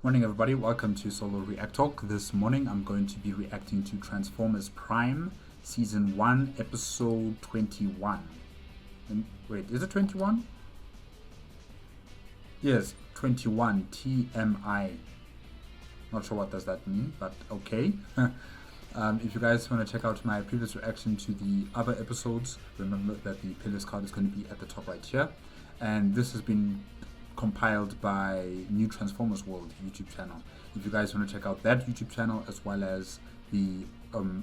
Morning everybody, welcome to Solo ReacTalk. This morning I'm going to be reacting to Transformers Prime Season 1 Episode 21. Wait, is it 21? Yes, 21, T.M.I. Not sure what does that mean, but okay. If you guys want to check out my previous reaction to the other episodes, remember that the playlist card is going to be at the top right here. And this has been compiled by New Transformers World YouTube channel. If you guys want to check out that YouTube channel as well as the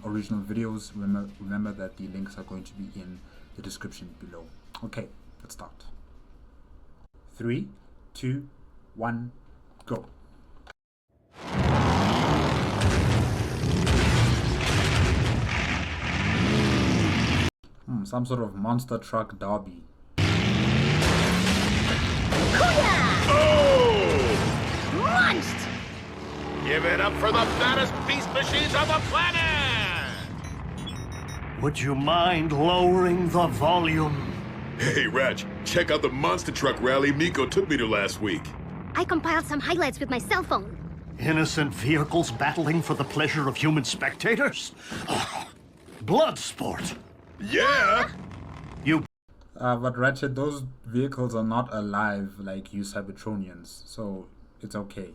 original videos, remember that the links are going to be in the description below. Okay, let's start. 3, 2, 1, go. Some sort of monster truck derby. Launched! Give it up for the baddest beast machines on the planet! Would you mind lowering the volume? Hey, Ratch, check out the monster truck rally Miko took me to last week. I compiled some highlights with my cell phone. Innocent vehicles battling for the pleasure of human spectators? Blood sport. Yeah! You But Ratchet, those vehicles are not alive like you Cybertronians, so it's okay.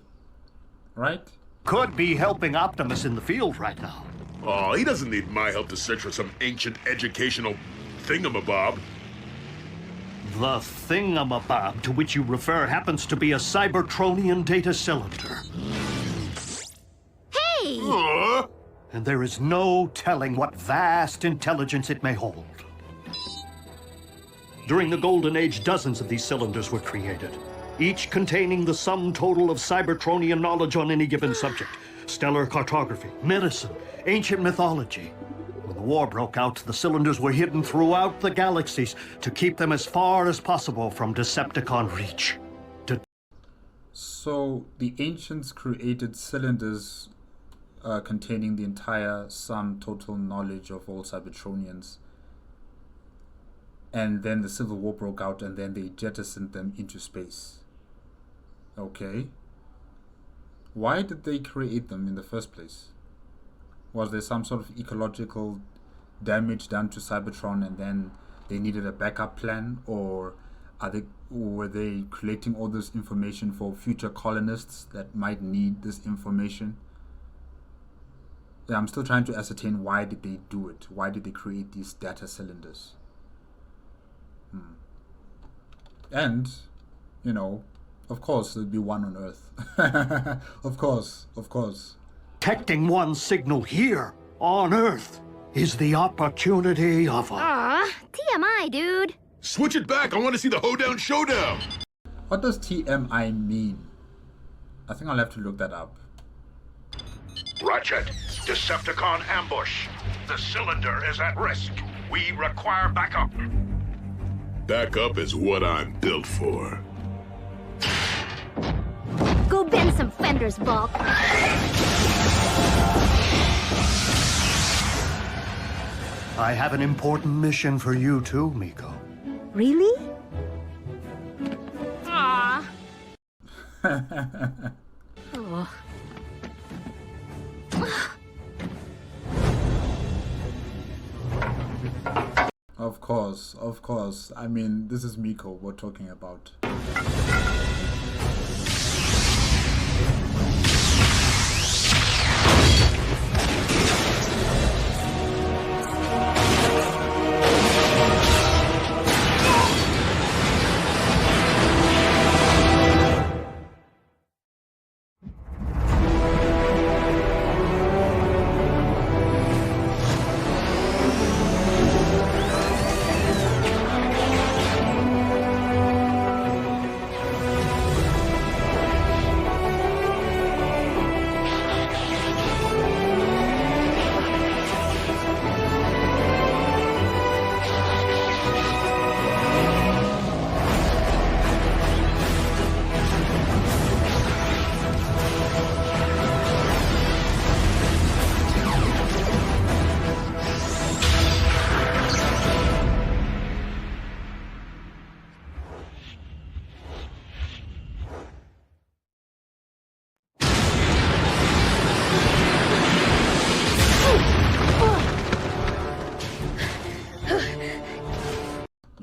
Right? could be helping Optimus in the field right now. Oh, he doesn't need my help to search for some ancient educational thingamabob. The thingamabob to which you refer happens to be a Cybertronian data cylinder. Hey! And there is no telling what vast intelligence it may hold. During the Golden Age, dozens of these cylinders were created, each containing the sum total of Cybertronian knowledge on any given subject. Stellar cartography, medicine, ancient mythology. When the war broke out, the cylinders were hidden throughout the galaxies to keep them as far as possible from Decepticon reach. So the ancients created cylinders containing the entire sum total knowledge of all Cybertronians. And then the Civil War broke out and then they jettisoned them into space. Okay. Why did they create them in the first place? Was there some sort of ecological damage done to Cybertron and then they needed a backup plan? Or were they collecting all this information for future colonists that might need this information? Yeah, I'm still trying to ascertain why did they do it? Why did they create these data cylinders? And, you know, of course there'll be one on Earth. Of course. Detecting one signal here on Earth is the opportunity of a... Aw, TMI, dude. Switch it back, I want to see the hoedown showdown! What does T.M.I mean? I think I'll have to look that up. Ratchet, Decepticon ambush. The cylinder is at risk. We require backup. Backup is what I'm built for. Go bend some fenders, Bulk. I have an important mission for you too, Miko. Really? Aw. Oh. Of course. I mean, this is Miko we're talking about.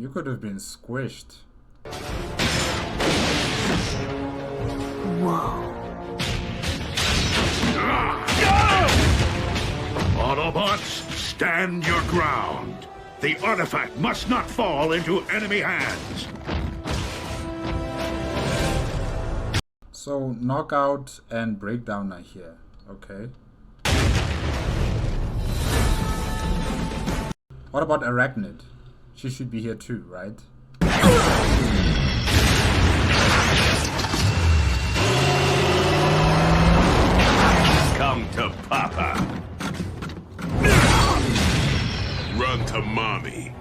You could have been squished. Autobots, stand your ground. The artifact must not fall into enemy hands. So, Knockout and Breakdown are here. Okay. What about Arachnid? She should be here too, right? Come to Papa. Run to mommy.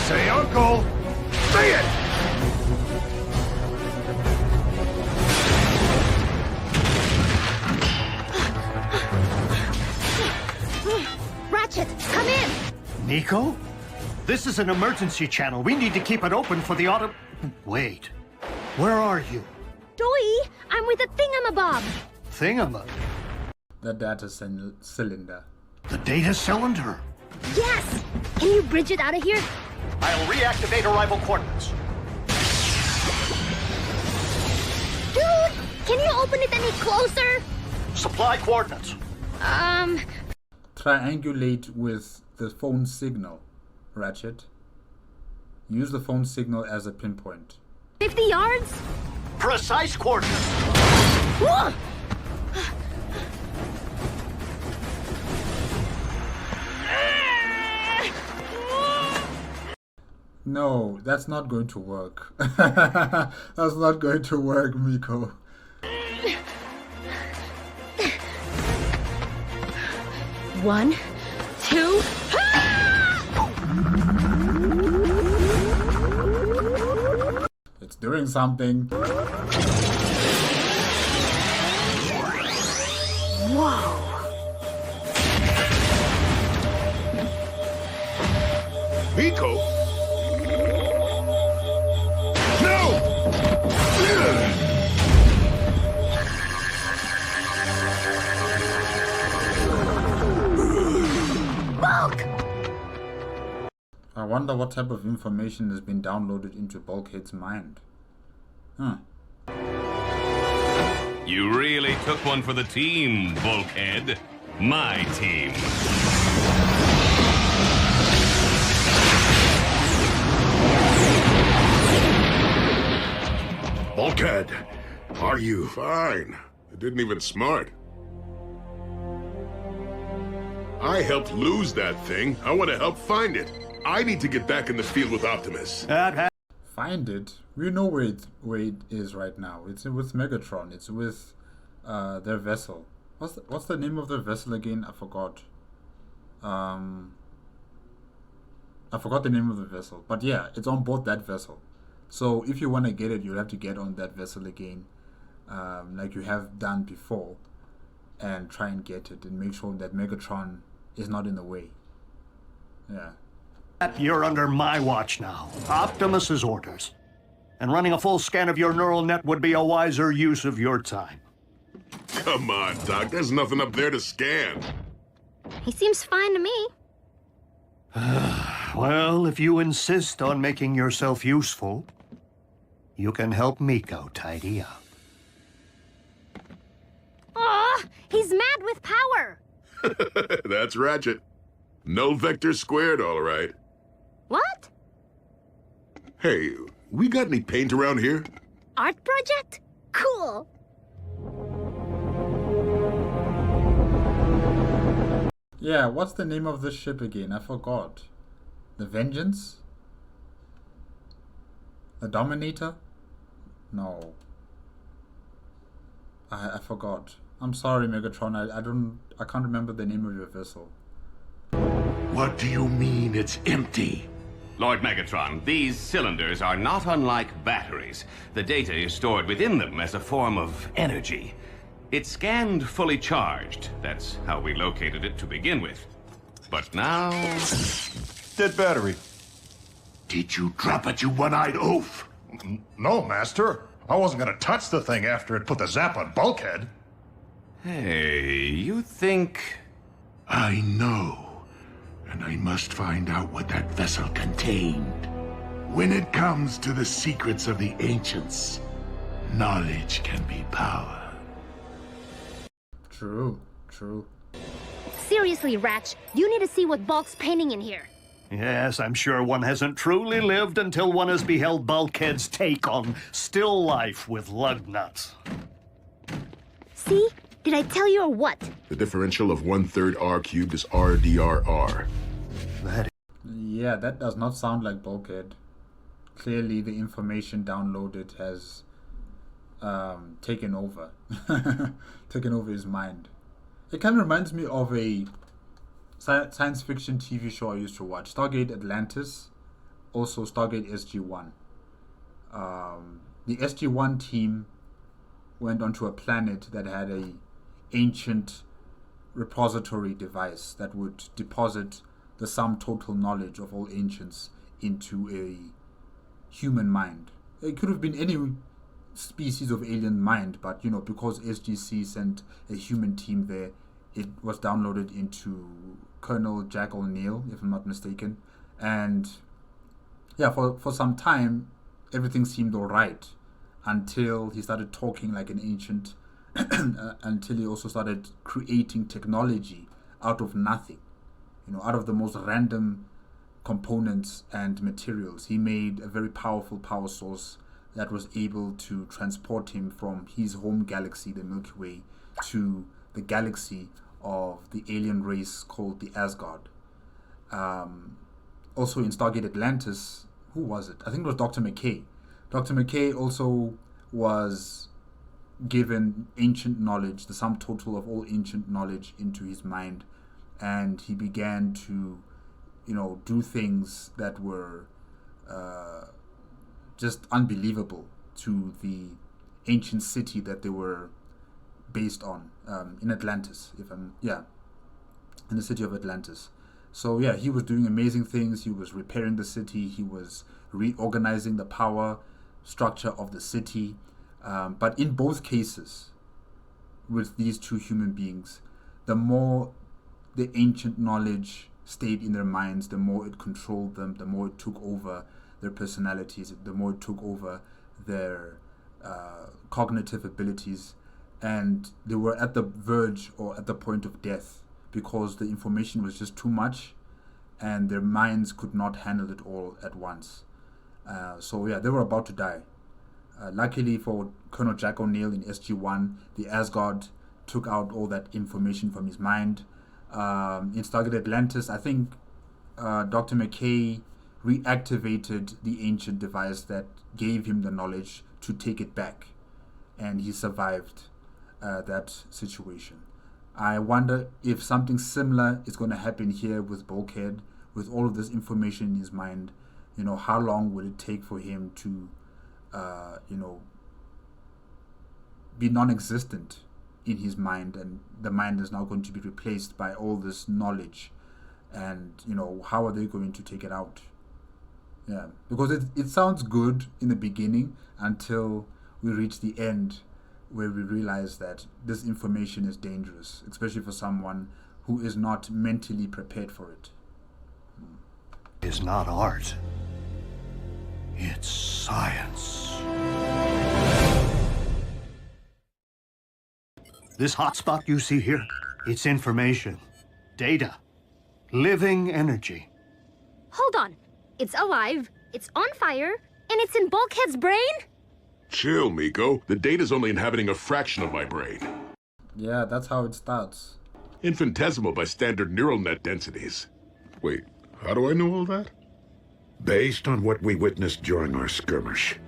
Say uncle. Say it. Ratchet, come in! Nico? This is an emergency channel. We need to keep it open for the auto... Wait. Where are you? Joey, I'm with the thingamabob. Thingama? The data cylinder. The data cylinder? Yes! Can you bridge it out of here? I'll reactivate arrival coordinates. Dude, can you open it any closer? Supply coordinates. Triangulate with the phone signal, Ratchet. Use the phone signal as a pinpoint. 50 yards? Precise coordinates. Whoa! No, that's not going to work. That's not going to work, Miko. One, two. It's doing something. Whoa! Miko? No! Bulk! I wonder what type of information has been downloaded into Bulkhead's mind. Huh. You really took one for the team, Bulkhead. My team. Bulkhead, are you? Fine. I didn't even smart. I helped lose that thing. I want to help find it. I need to get back in the field with Optimus. Find it? We know where it is right now. It's with Megatron. It's with their vessel. What's the name of their vessel again? I forgot. I forgot the name of the vessel. But yeah, it's on board that vessel. So if you want to get it, you'll have to get on that vessel again, like you have done before, and try and get it and make sure that Megatron is not in the way. Yeah. You're under my watch now. Optimus's orders. And running a full scan of your neural net would be a wiser use of your time. Come on, Doc. There's nothing up there to scan. He seems fine to me. Well, if you insist on making yourself useful, you can help Miko tidy up. Aw, he's mad with power. That's Ratchet. No vector squared, all right. What? Hey, we got any paint around here? Art project? Cool. Yeah, what's the name of this ship again? I forgot. The Vengeance? The Dominator? No. I forgot. I'm sorry, Megatron. I can't remember the name of your vessel. What do you mean it's empty? Lord Megatron, these cylinders are not unlike batteries. The data is stored within them as a form of energy. It's scanned fully charged. That's how we located it to begin with. But now... Dead battery. Did you drop it, you one-eyed oaf? No, Master. I wasn't gonna touch the thing after it put the zap on Bulkhead. Hey, you think... I know. And I must find out what that vessel contained. When it comes to the secrets of the ancients, knowledge can be power. True, true. Seriously, Ratch, you need to see what Bulk's painting in here. Yes, I'm sure one hasn't truly lived until one has beheld Bulkhead's take on still life with lug nuts. See? Did I tell you or what? The differential of 1/3 R cubed is RDRR. Yeah, that does not sound like Bulkhead. Clearly, the information downloaded has taken over. Taken over his mind. It kind of reminds me of a science fiction TV show I used to watch. Stargate Atlantis, also Stargate SG-1. The SG-1 team went onto a planet that had a ancient repository device that would deposit the sum total knowledge of all ancients into a human mind. It could have been any species of alien mind, but you know, because SGC sent a human team there, it was downloaded into Colonel Jack O'Neill, if I'm not mistaken. And yeah, for some time, everything seemed all right until he started talking like an ancient, until he also started creating technology out of nothing. You know, out of the most random components and materials. He made a very powerful power source that was able to transport him from his home galaxy, the Milky Way, to the galaxy of the alien race called the Asgard. Also in Stargate Atlantis, who was it? I think it was Dr. McKay. Dr. McKay also was given ancient knowledge, the sum total of all ancient knowledge, into his mind, and he began to, you know, do things that were just unbelievable to the ancient city that they were based on, in Atlantis, in the city of Atlantis. So yeah, he was doing amazing things. He was repairing the city. He was reorganizing the power structure of the city. But in both cases, with these two human beings, the more the ancient knowledge stayed in their minds, the more it controlled them, the more it took over their personalities, the more it took over their cognitive abilities, and they were at the verge or at the point of death because the information was just too much and their minds could not handle it all at once. So yeah, they were about to die. Luckily for Colonel Jack O'Neill in SG-1, the Asgard took out all that information from his mind. In Stargate Atlantis, I think Dr. McKay reactivated the ancient device that gave him the knowledge to take it back, and he survived that situation. I wonder if something similar is going to happen here with Bulkhead, with all of this information in his mind. You know, how long will it take for him to, be non-existent in his mind, and the mind is now going to be replaced by all this knowledge, and you know, how are they going to take it out? Yeah, because it sounds good in the beginning until we reach the end where we realize that this information is dangerous, especially for someone who is not mentally prepared for it. It's not art. It's science. This hotspot you see here, it's information, data, living energy. Hold on. It's alive, it's on fire, and it's in Bulkhead's brain? Chill, Miko. The data's only inhabiting a fraction of my brain. Yeah, that's how it starts. Infinitesimal by standard neural net densities. Wait, how do I know all that? Based on what we witnessed during our skirmish,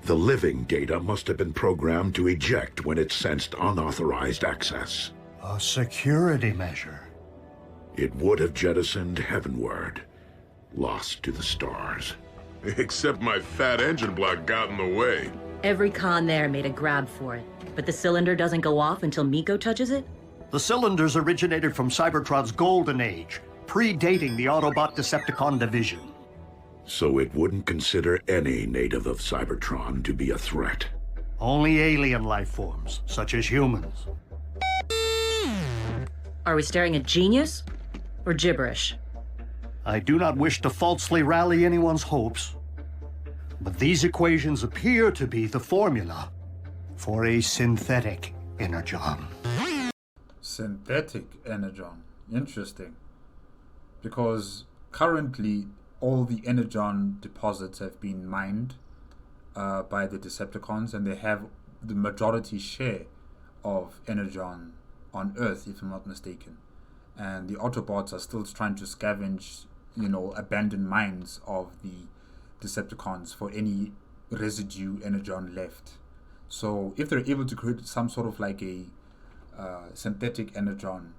the living data must have been programmed to eject when it sensed unauthorized access. A security measure. It would have jettisoned heavenward, lost to the stars. Except my fat engine block got in the way. Every con there made a grab for it, but the cylinder doesn't go off until Miko touches it? The cylinders originated from Cybertron's golden age, predating the Autobot-Decepticon division. So it wouldn't consider any native of Cybertron to be a threat. Only alien life forms, such as humans. Are we staring at genius or gibberish? I do not wish to falsely rally anyone's hopes, but these equations appear to be the formula for a synthetic energon. Synthetic energon. Interesting. Because currently all the energon deposits have been mined by the Decepticons, and they have the majority share of energon on Earth, if I'm not mistaken. And the Autobots are still trying to scavenge, abandoned mines of the Decepticons for any residue energon left. So if they're able to create some sort of like a synthetic energon,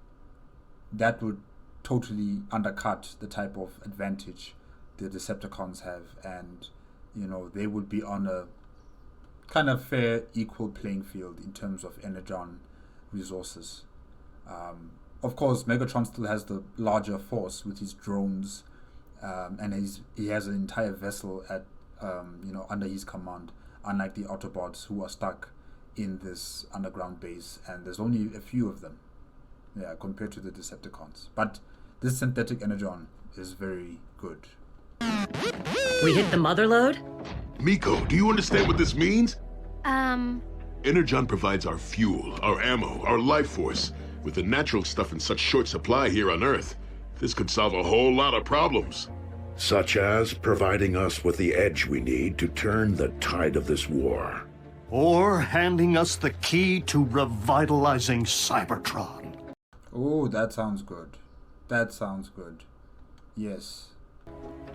that would totally undercut the type of advantage the Decepticons have, and they would be on a kind of fair, equal playing field in terms of energon resources. Of course, Megatron still has the larger force with his drones, and he has an entire vessel at under his command, unlike the Autobots who are stuck in this underground base, and there's only a few of them, compared to the Decepticons. But this synthetic energon is very good. We hit the mother lode? Miko, do you understand what this means? Energon provides our fuel, our ammo, our life force. With the natural stuff in such short supply here on Earth, this could solve a whole lot of problems. Such as providing us with the edge we need to turn the tide of this war. Or handing us the key to revitalizing Cybertron. Oh, that sounds good. That sounds good. Yes.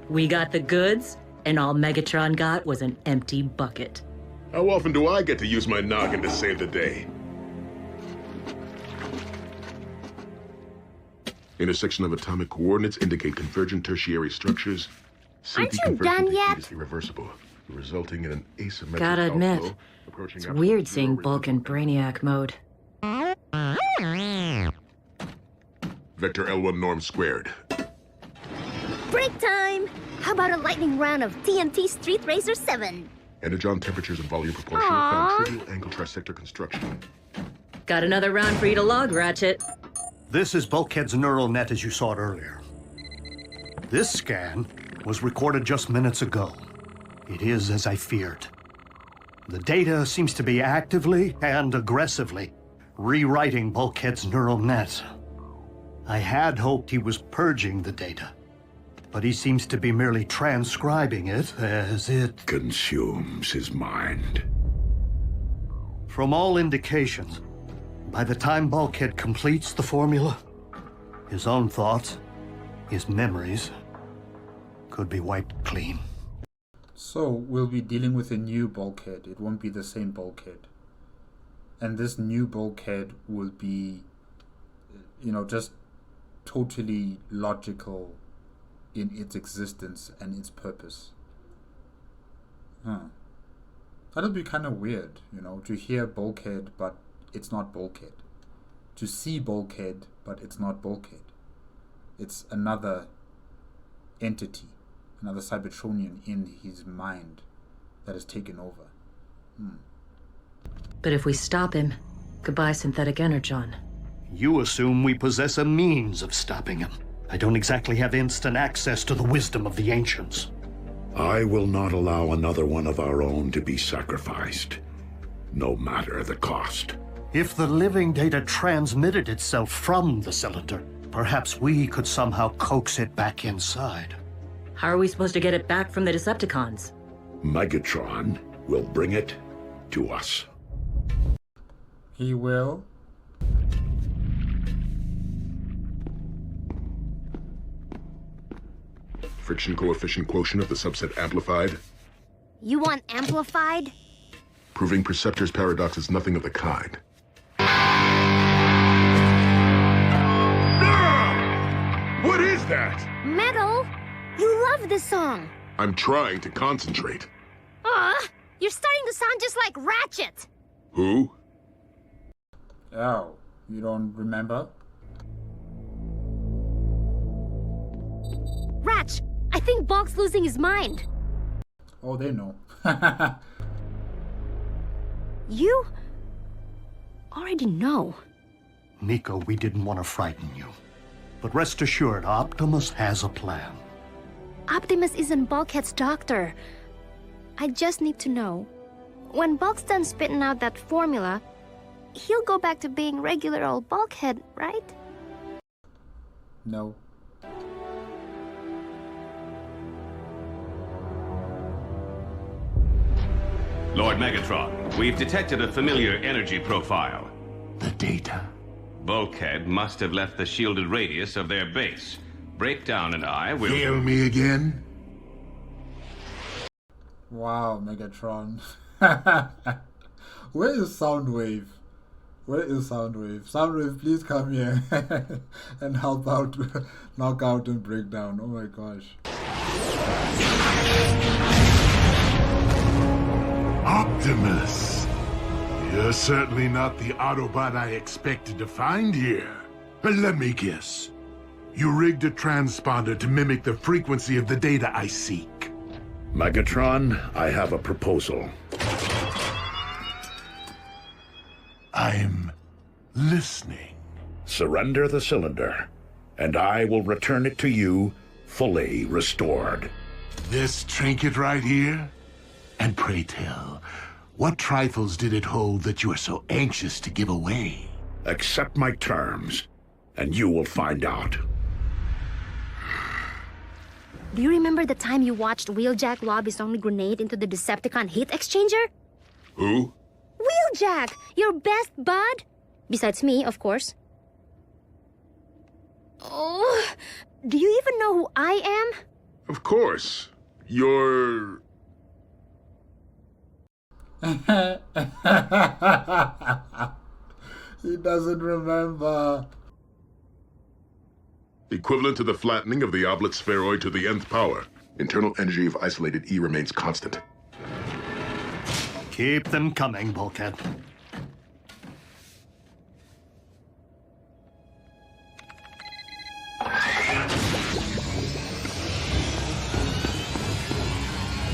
We got the goods, and all Megatron got was an empty bucket. How often do I get to use my noggin to save the day? Intersection of atomic coordinates indicate convergent tertiary structures. Aren't you done yet? Is irreversible, resulting in an asymmetric Gotta admit, outflow approaching it's absolute weird zero seeing Bulk in Brainiac mode. Vector L1 norm squared. Break time! How about a lightning round of TMT Street Racer 7? Energon temperatures and volume proportional found trivial angle trisector construction. Got another round for you to log, Ratchet. This is Bulkhead's neural net as you saw it earlier. This scan was recorded just minutes ago. It is as I feared. The data seems to be actively and aggressively rewriting Bulkhead's neural net. I had hoped he was purging the data, but he seems to be merely transcribing it as it Consumes his mind. From all indications, by the time Bulkhead completes the formula, his own thoughts, his memories, could be wiped clean. So we'll be dealing with a new Bulkhead. It won't be the same Bulkhead. And this new Bulkhead will be, just totally logical in its existence and its purpose. That'll be kind of weird, to hear Bulkhead, but it's not Bulkhead. To see Bulkhead, but it's not Bulkhead. It's another entity, another Cybertronian in his mind that has taken over. But if we stop him, goodbye synthetic energon. You assume we possess a means of stopping him. I don't exactly have instant access to the wisdom of the ancients. I will not allow another one of our own to be sacrificed, no matter the cost. If the living data transmitted itself from the cylinder, perhaps we could somehow coax it back inside. How are we supposed to get it back from the Decepticons? Megatron will bring it to us. He will? Friction coefficient quotient of the subset amplified. You want amplified? Proving Perceptor's paradox is nothing of the kind. What is that? Metal? You love this song. I'm trying to concentrate. You're starting to sound just like Ratchet. Who? Oh, you don't remember? Ratch, I think Bulk's losing his mind. Oh, they know. You already know. Nico, we didn't want to frighten you. But rest assured, Optimus has a plan. Optimus isn't Bulkhead's doctor. I just need to know. When Bulk's done spitting out that formula, he'll go back to being regular old Bulkhead, right? No. Lord Megatron, we've detected a familiar energy profile. The data. Bulkhead must have left the shielded radius of their base. Breakdown and I will... Hear me again? Wow, Megatron. Where is Soundwave? Where is Soundwave? Soundwave, please come here and help out, knock out and break down. Oh my gosh. Optimus! You're certainly not the Autobot I expected to find here. But let me guess. You rigged a transponder to mimic the frequency of the data I seek. Megatron, I have a proposal. I'm listening. Surrender the cylinder, and I will return it to you fully restored. This trinket right here? And pray tell, what trifles did it hold that you are so anxious to give away? Accept my terms, and you will find out. Do you remember the time you watched Wheeljack lob his only grenade into the Decepticon heat exchanger? Who? Wheeljack! Your best bud? Besides me, of course. Oh, do you even know who I am? Of course. You're... He doesn't remember. equivalent to the flattening of the oblit spheroid to the nth power. Internal energy of isolated E remains constant. Keep them coming, Bulkhead.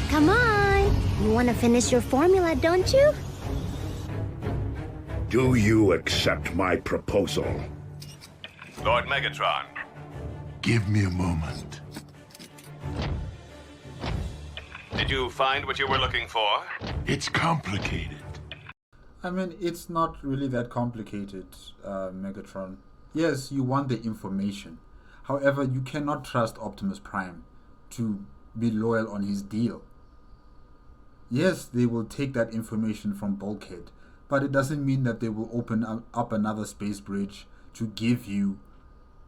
Come on! You want to finish your formula, don't you? Do you accept my proposal? Lord Megatron. Give me a moment. Did you find what you were looking for? It's complicated. I mean, it's not really that complicated, Megatron. Yes, you want the information. However, you cannot trust Optimus Prime to be loyal on his deal. Yes, they will take that information from Bulkhead, but it doesn't mean that they will open up another space bridge to give you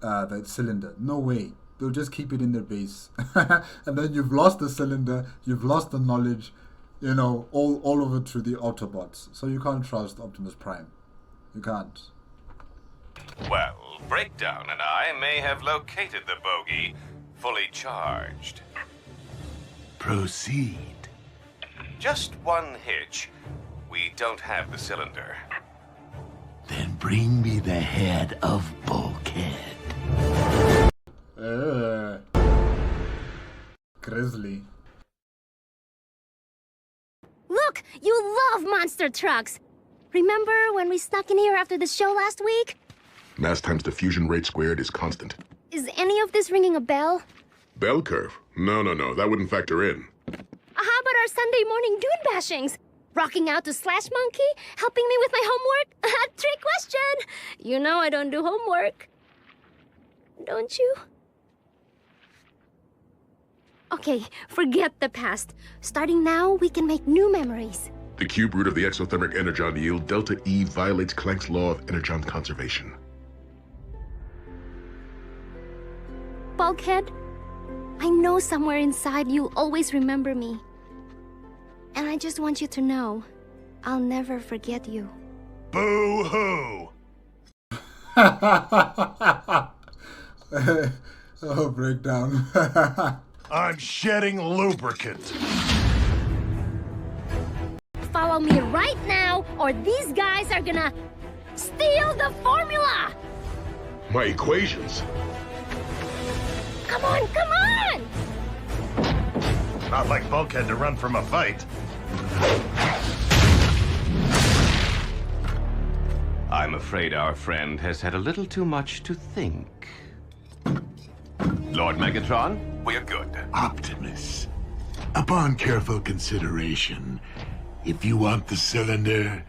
that cylinder. No way. They'll just keep it in their base. And then you've lost the cylinder, you've lost the knowledge, you know, all over to the Autobots. So you can't trust Optimus Prime. You can't. Well, Breakdown and I may have located the bogey, fully charged. Proceed. Just one hitch. We don't have the cylinder. Then bring me the head of Bulkhead. Grizzly. Look! You love monster trucks! Remember when we snuck in here after the show last week? Mass times diffusion rate squared is constant. Is any of this ringing a bell? Bell curve? No, that wouldn't factor in. How about our Sunday morning dune bashings? Rocking out to Slash Monkey? Helping me with my homework? Trick question! You know I don't do homework. Don't you? Okay, forget the past. Starting now, we can make new memories. The cube root of the exothermic energon yield, delta E, violates Planck's law of energon conservation. Bulkhead, I know somewhere inside you'll always remember me. And I just want you to know, I'll never forget you. Boo-hoo! Oh, Breakdown. I'm shedding lubricant. Follow me right now, or these guys are gonna steal the formula! My equations? Come on, come on! Not like Bulkhead to run from a fight. I'm afraid our friend has had a little too much to think. Lord Megatron, we're good. Optimus, upon careful consideration, if you want the cylinder,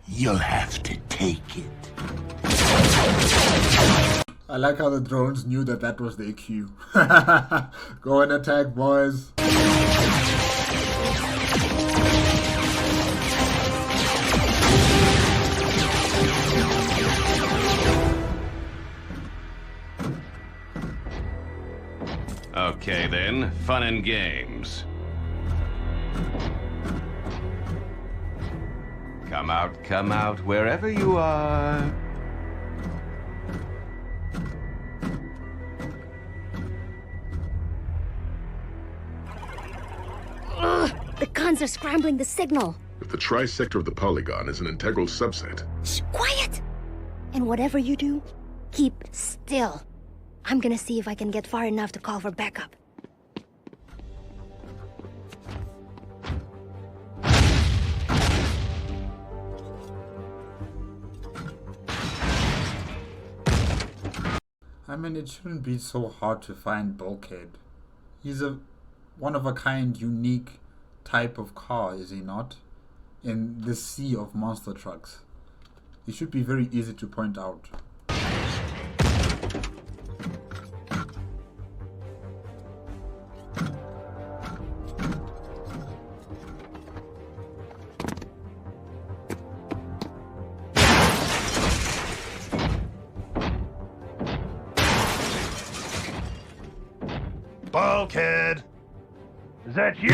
you'll have to take it. I like how the drones knew that that was their cue. Go and attack, boys. Okay then, fun and games. Come out, wherever you are. Ugh, the guns are scrambling the signal. If the trisector of the polygon is an integral subset... Shh, quiet! And whatever you do, keep still. I'm gonna see if I can get far enough to call for backup. I mean, it shouldn't be so hard to find Bulkhead. He's a one-of-a-kind, unique type of car, is he not? In this sea of monster trucks. It should be very easy to point out. Bulkhead! Is that you?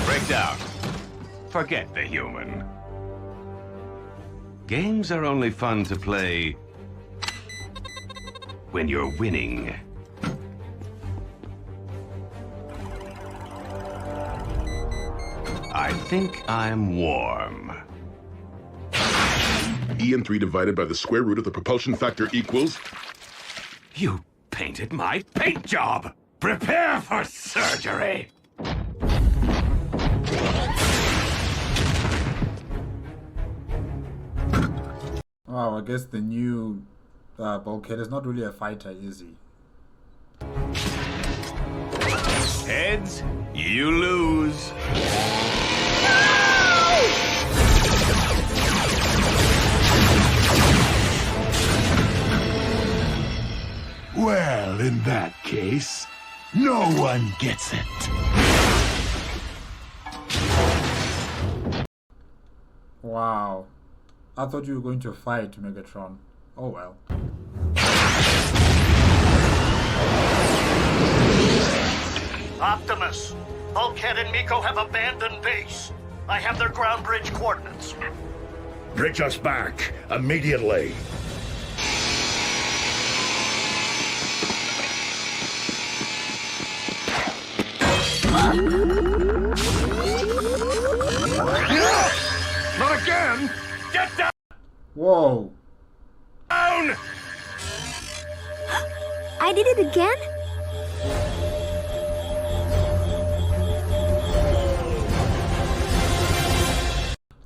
Breakdown. Forget the human. Games are only fun to play when you're winning. I think I'm warm. EN3 divided by the square root of the propulsion factor equals... You painted my paint job! Prepare for surgery! Wow, I guess the new Bulkhead is not really a fighter, is he? Heads, you lose. Well, in that case, no one gets it. Wow. I thought you were going to fight Megatron. Oh well. Optimus, Bulkhead and Miko have abandoned base. I have their ground bridge coordinates. Bridge us back immediately. Not again! Get down! Whoa. Down! I did it again?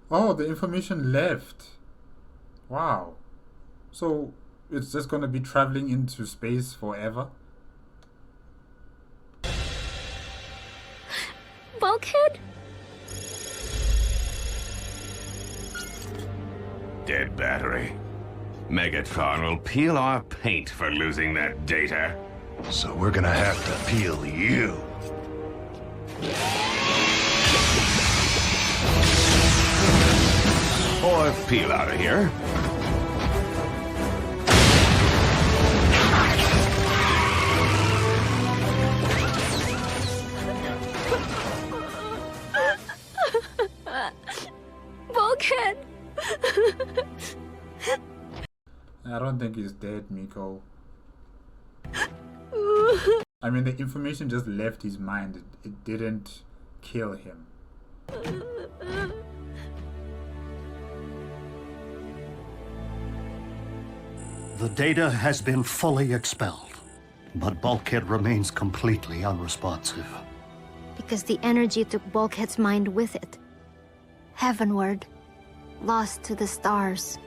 Oh, the information left. Wow. So it's just gonna be traveling into space forever? Bulkhead? Dead battery. Megatron will peel our paint for losing that data. So we're gonna have to peel you. Or peel out of here. Bulkhead! I don't think he's dead, Miko. I mean, the information just left his mind. It didn't kill him. The data has been fully expelled. But Bulkhead remains completely unresponsive. Because the energy took Bulkhead's mind with it. Heavenward. Lost to the stars.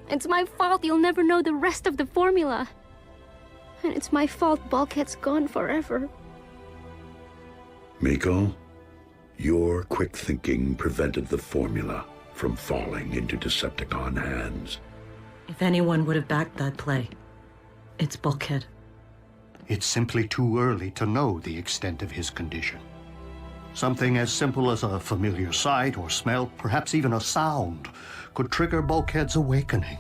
It's my fault you'll never know the rest of the formula. And it's my fault Bulkhead's gone forever. Miko, your quick thinking prevented the formula from falling into Decepticon hands. If anyone would have backed that play, it's Bulkhead. It's simply too early to know the extent of his condition. Something as simple as a familiar sight or smell, perhaps even a sound, could trigger Bulkhead's awakening.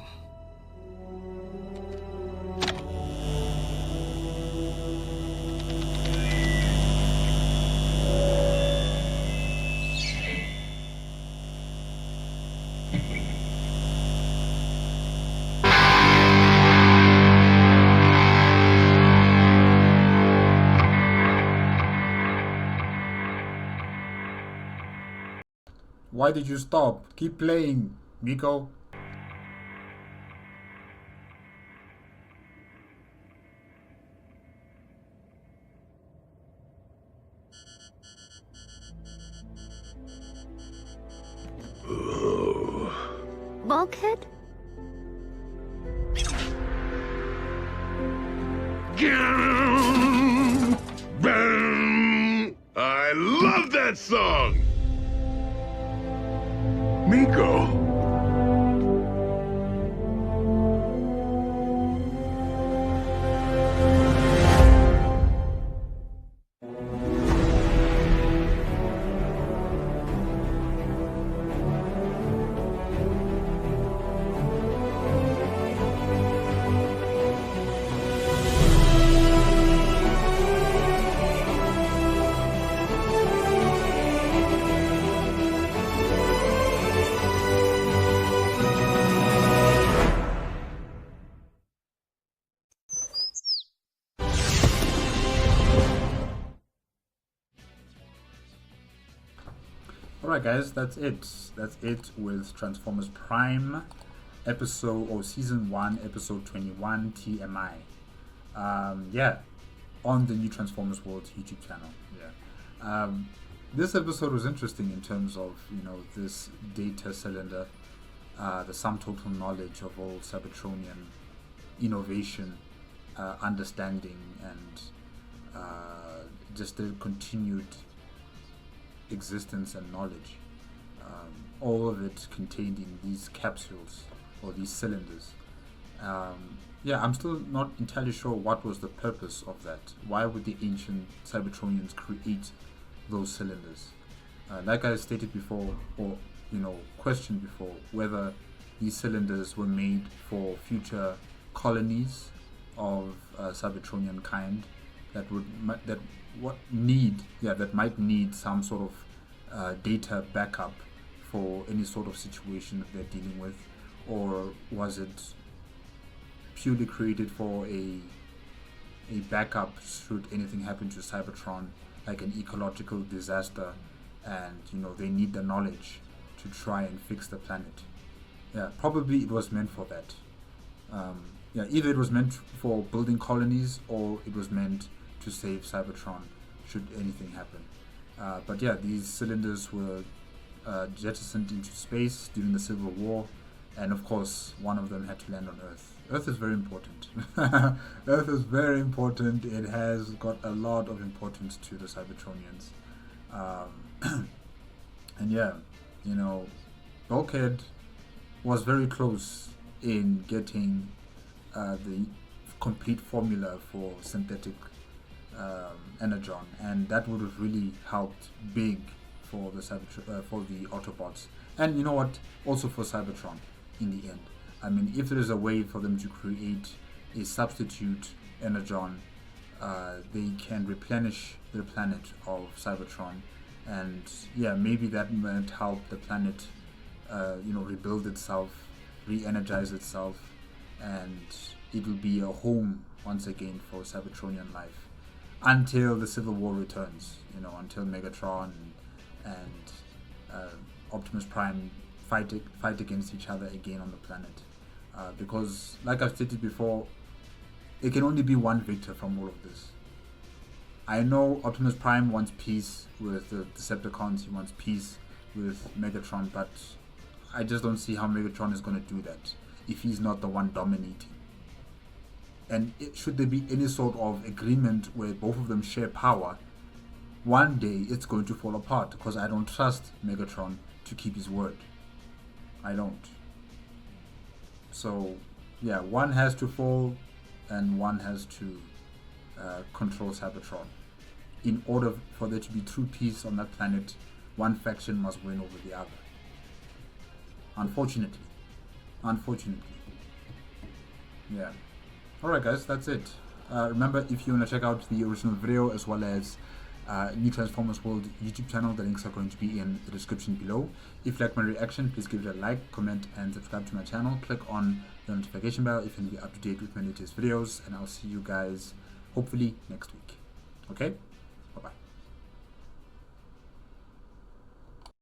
Why did you stop? Keep playing, Miko. Bulkhead? I love that song! Miko! Alright guys, that's it. That's it with Transformers Prime episode or season 1 episode 21 T.M.I. Yeah, on the new Transformers World YouTube channel. Yeah. This episode was interesting in terms of, you know, this data cylinder, the sum total knowledge of all Cybertronian innovation, understanding, and just the continued existence and knowledge, all of it contained in these capsules or these cylinders. Yeah, I'm still not entirely sure what was the purpose of that. Why would the ancient Cybertronians create those cylinders? Like I stated before, or questioned before, whether these cylinders were made for future colonies of Cybertronian kind that might need some sort of data backup for any sort of situation that they're dealing with, or was it purely created for a backup should anything happen to Cybertron, like an ecological disaster, and they need the knowledge to try and fix the planet? Yeah, probably it was meant for that. Yeah, either it was meant for building colonies, or it was meant to save Cybertron should anything happen. But yeah, these cylinders were jettisoned into space during the Civil War, and of course one of them had to land on Earth. Earth is very important. Earth is very important. It has got a lot of importance to the Cybertronians. And yeah, Bulkhead was very close in getting the complete formula for synthetic energon, and that would have really helped big for the for the Autobots, and you know what, also for Cybertron in the end. I mean, if there is a way for them to create a substitute energon, they can replenish the planet of Cybertron, and yeah, maybe that might help the planet rebuild itself, re-energize itself, and it will be a home once again for Cybertronian life until the Civil War returns, until Megatron and Optimus Prime fight against each other again on the planet. because, like I've stated before, it can only be one victor from all of this. I know Optimus Prime wants peace with the Decepticons, he wants peace with Megatron, but I just don't see how Megatron is going to do that if he's not the one dominating. And should there be any sort of agreement where both of them share power, one day it's going to fall apart, because I don't trust Megatron to keep his word. I don't. So yeah, one has to fall and one has to control Cybertron. In order for there to be true peace on that planet, one faction must win over the other. Unfortunately. Yeah. Alright guys, that's it. Remember, if you want to check out the original video as well as New Transformers World YouTube channel, the links are going to be in the description below. If you like my reaction, please give it a like, comment and subscribe to my channel. Click on the notification bell if you want to be up to date with my latest videos, and I'll see you guys hopefully next week. Okay? Bye bye.